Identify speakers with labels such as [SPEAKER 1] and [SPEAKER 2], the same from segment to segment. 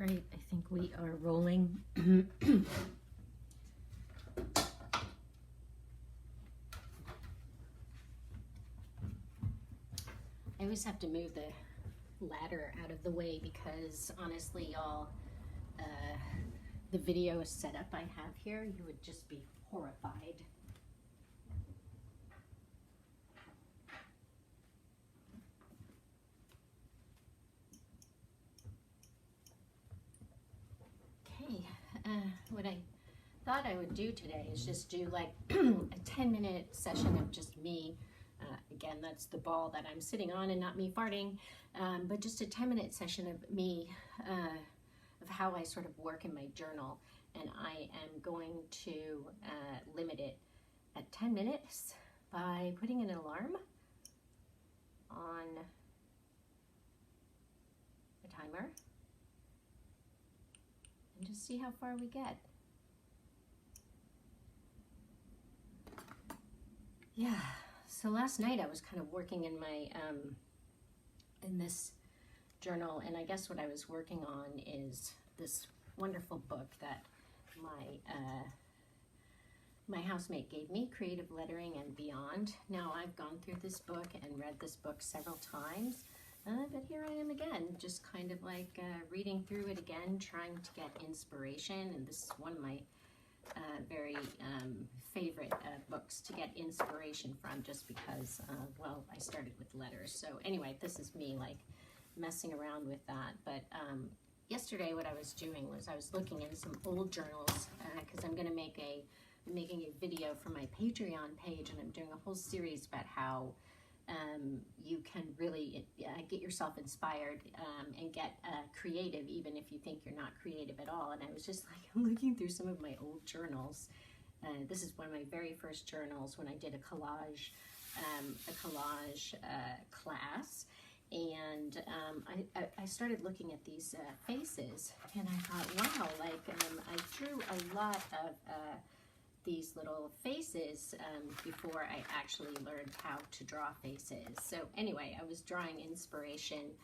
[SPEAKER 1] Right, I think we are rolling. I always have to move the ladder out of the way because honestly, y'all, the video setup I have here, you would just be horrified. Okay, what I thought I would do today is just do like a 10-minute session of just me. Again, that's the ball that I'm sitting on and not me farting, but just a 10-minute session of me, of how I sort of work in my journal. And I am going to limit it at 10 minutes by putting an alarm on a timer and just see how far we get. Yeah. So last night I was kind of working in my, in this journal, and I guess what I was working on is this wonderful book that my housemate gave me, Creative Lettering and Beyond. Now I've gone through this book and read this book several times, but here I am again, just kind of like reading through it again, trying to get inspiration, and this is one of my very favorite books to get inspiration from, just because, well, I started with letters. So anyway, this is me like messing around with that. But yesterday what I was doing was I was looking in some old journals, because I'm making a video for my Patreon page, and I'm doing a whole series about how you can really get yourself inspired and get creative, even if you think you're not creative at all. And I was just like looking through some of my old journals. This is one of my very first journals when I did a collage class. And I started looking at these faces, and I thought, wow, like I drew a lot of these little faces before I actually learned how to draw faces. So anyway, I was drawing inspiration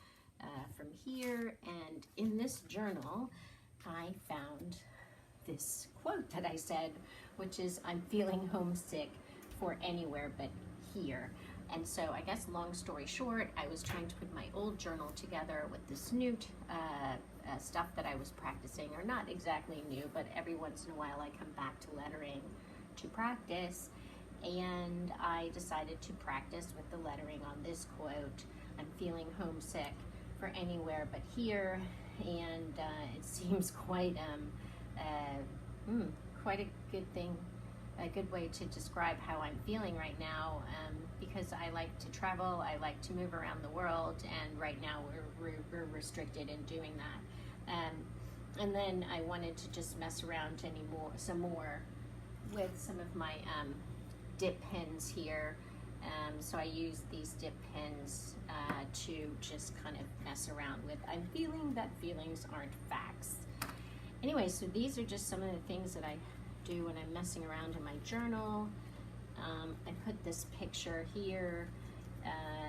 [SPEAKER 1] from here, and in this journal I found this quote that I said, which is, "I'm feeling homesick for anywhere but here." And so I guess long story short, I was trying to put my old journal together with this new stuff that I was practicing, or not exactly new, but every once in a while I come back to lettering to practice, and I decided to practice with the lettering on this quote, "I'm feeling homesick for anywhere but here," and it seems quite quite a good thing, a good way to describe how I'm feeling right now, because I like to travel, I like to move around the world, and right now we're restricted in doing that. And then I wanted to just mess around some more with some of my dip pens here. So I use these dip pens to just kind of mess around with. I'm feeling that feelings aren't facts. Anyway, so these are just some of the things that I do when I'm messing around in my journal. I put this picture here.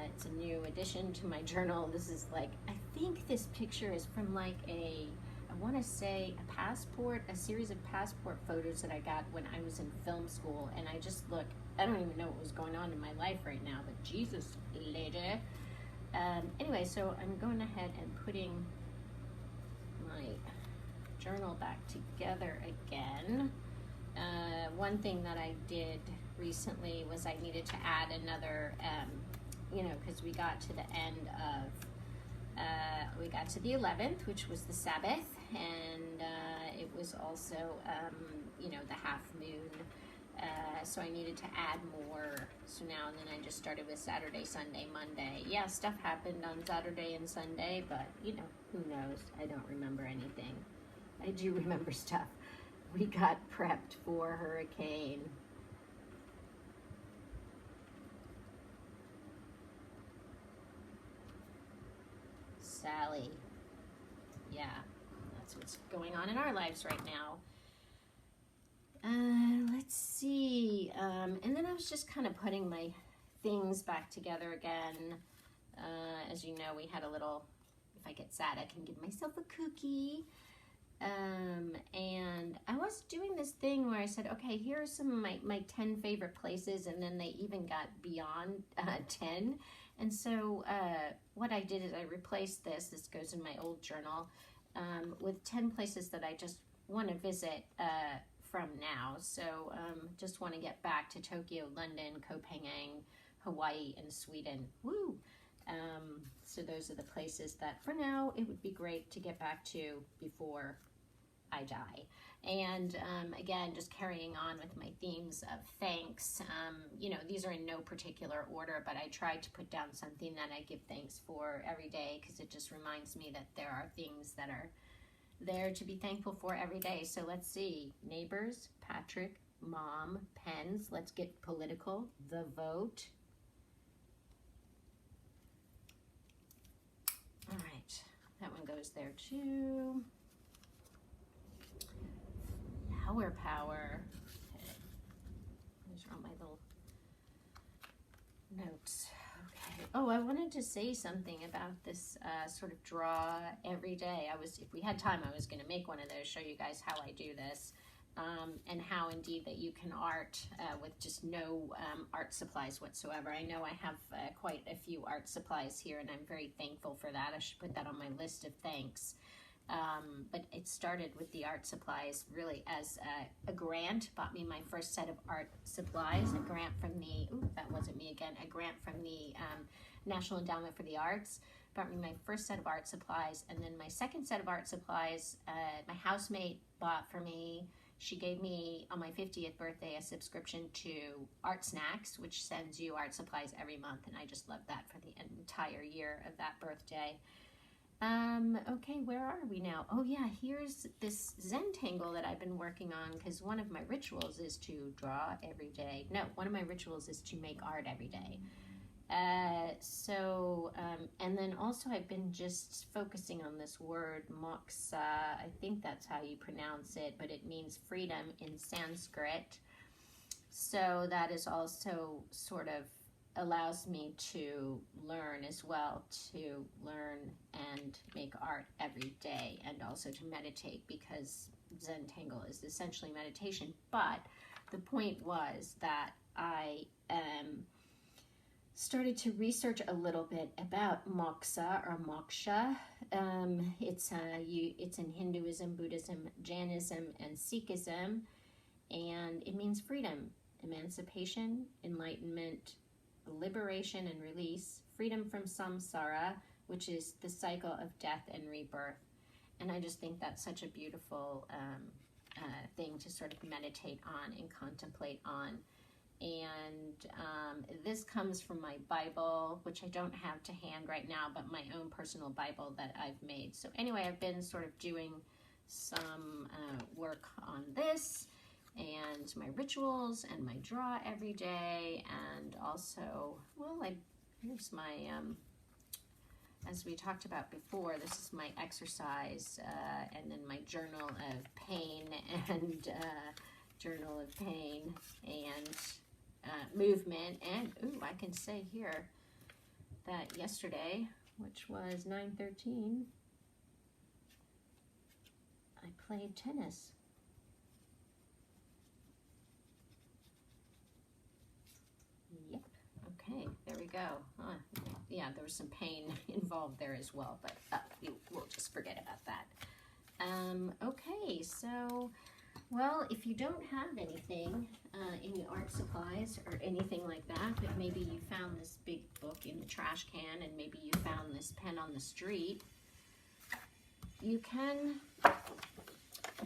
[SPEAKER 1] It's a new addition to my journal. This is like, I think this picture is from like I want to say a series of passport photos that I got when I was in film school. And I just look, I don't even know what was going on in my life right now, but Jesus, lady. Anyway, so I'm going ahead and putting my journal back together again. One thing that I did recently was I needed to add another, because we got to the end of, we got to the 11th, which was the Sabbath, and it was also, the half moon, so I needed to add more. So now and then I just started with Saturday, Sunday, Monday. Yeah, stuff happened on Saturday and Sunday, but, who knows? I don't remember anything. I do remember stuff. We got prepped for hurricane. Sally. Yeah, that's what's going on in our lives right now. Let's see. And then I was just kind of putting my things back together again. As you know, we had a little if I get sad, I can give myself a cookie. And I was doing this thing where I said, okay, here are some of my 10 favorite places, and then they even got beyond 10. And so what I did is I replaced this goes in my old journal, with 10 places that I just want to visit from now. So just want to get back to Tokyo, London, Copenhagen, Hawaii, and Sweden. Woo! So those are the places that for now it would be great to get back to before I die. And again, just carrying on with my themes of thanks. You know, these are in no particular order, but I try to put down something that I give thanks for every day, because it just reminds me that there are things that are there to be thankful for every day. So let's see. Neighbors, Patrick, Mom, pens. Let's get political. The vote. All right. That one goes there too. Flower power. Okay. Those are all my little notes. Okay. Oh, I wanted to say something about this sort of draw every day. If we had time, I was going to make one of those, show you guys how I do this, and how indeed that you can art with just no art supplies whatsoever. I know I have quite a few art supplies here, and I'm very thankful for that. I should put that on my list of thanks. But it started with the art supplies really as a grant. Bought me my first set of art supplies, a grant from the, that wasn't me again, a grant from the National Endowment for the Arts. Bought me my first set of art supplies, and then my second set of art supplies, my housemate bought for me. She gave me, on my 50th birthday, a subscription to Art Snacks, which sends you art supplies every month, and I just love that for the entire year of that birthday. Okay, where are we now? Oh yeah, here's this Zentangle that I've been working on, because one of my rituals is to draw every day. No, one of my rituals is to make art every day. And then also I've been just focusing on this word, moksha. I think that's how you pronounce it, but it means freedom in Sanskrit. So that is also sort of allows me to learn as well, to learn and make art every day, and also to meditate, because Zentangle is essentially meditation. But the point was that I started to research a little bit about moksha or moksha. It's in Hinduism, Buddhism, Jainism, and Sikhism, and it means freedom, emancipation, enlightenment, liberation and release, freedom from samsara, which is the cycle of death and rebirth. And I just think that's such a beautiful thing to sort of meditate on and contemplate on. And this comes from my Bible, which I don't have to hand right now, but my own personal Bible that I've made. So anyway, I've been sort of doing some work on this, and my rituals, and my draw every day, and also, well, here's my, as we talked about before, this is my exercise, and then my journal of pain, and journal of pain, and movement, and, I can say here that yesterday, which was 9/13, I played tennis. Yep. Okay, there we go. Yeah, there was some pain involved there as well, but we'll just forget about that. Okay, so, well, if you don't have anything, any art supplies or anything like that, but maybe you found this big book in the trash can, and maybe you found this pen on the street, you can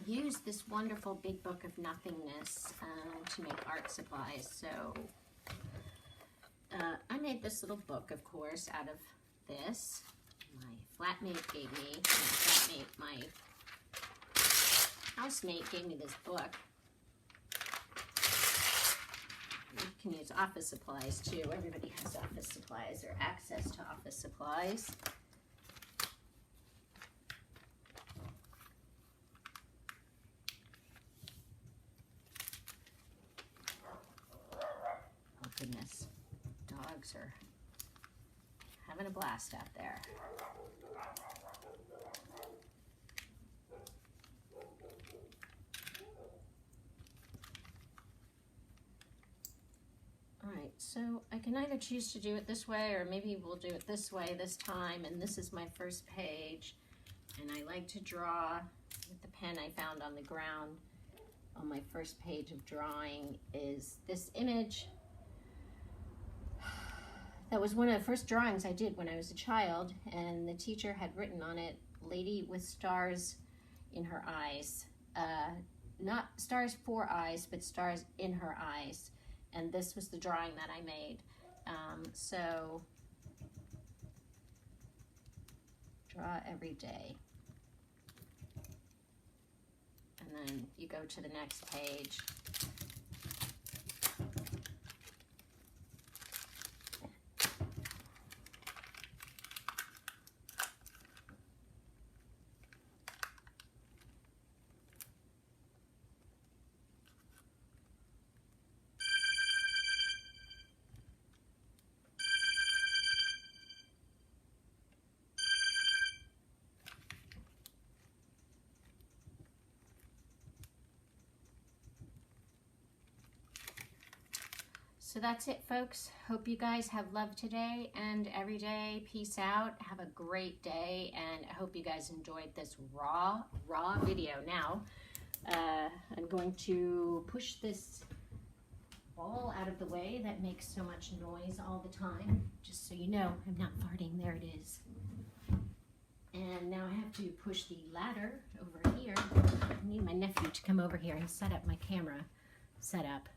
[SPEAKER 1] use this wonderful big book of nothingness to make art supplies. So I made this little book, of course, out of this. My flatmate gave me, my housemate gave me this book. You can use office supplies too. Everybody has office supplies or access to office supplies. Oh goodness, dogs are having a blast out there. So I can either choose to do it this way, or maybe we'll do it this way this time. And this is my first page. And I like to draw with the pen I found on the ground. On my first page of drawing is this image. That was one of the first drawings I did when I was a child, and the teacher had written on it, "Lady with stars in her eyes." Not stars for eyes, but stars in her eyes. And this was the drawing that I made. So draw every day. And then you go to the next page. So that's it, folks. Hope you guys have love today and every day. Peace out. Have a great day, and I hope you guys enjoyed this raw video. Now, I'm going to push this ball out of the way that makes so much noise all the time. Just so you know, I'm not farting. There it is. And now I have to push the ladder over here. I need my nephew to come over here and set up my camera setup.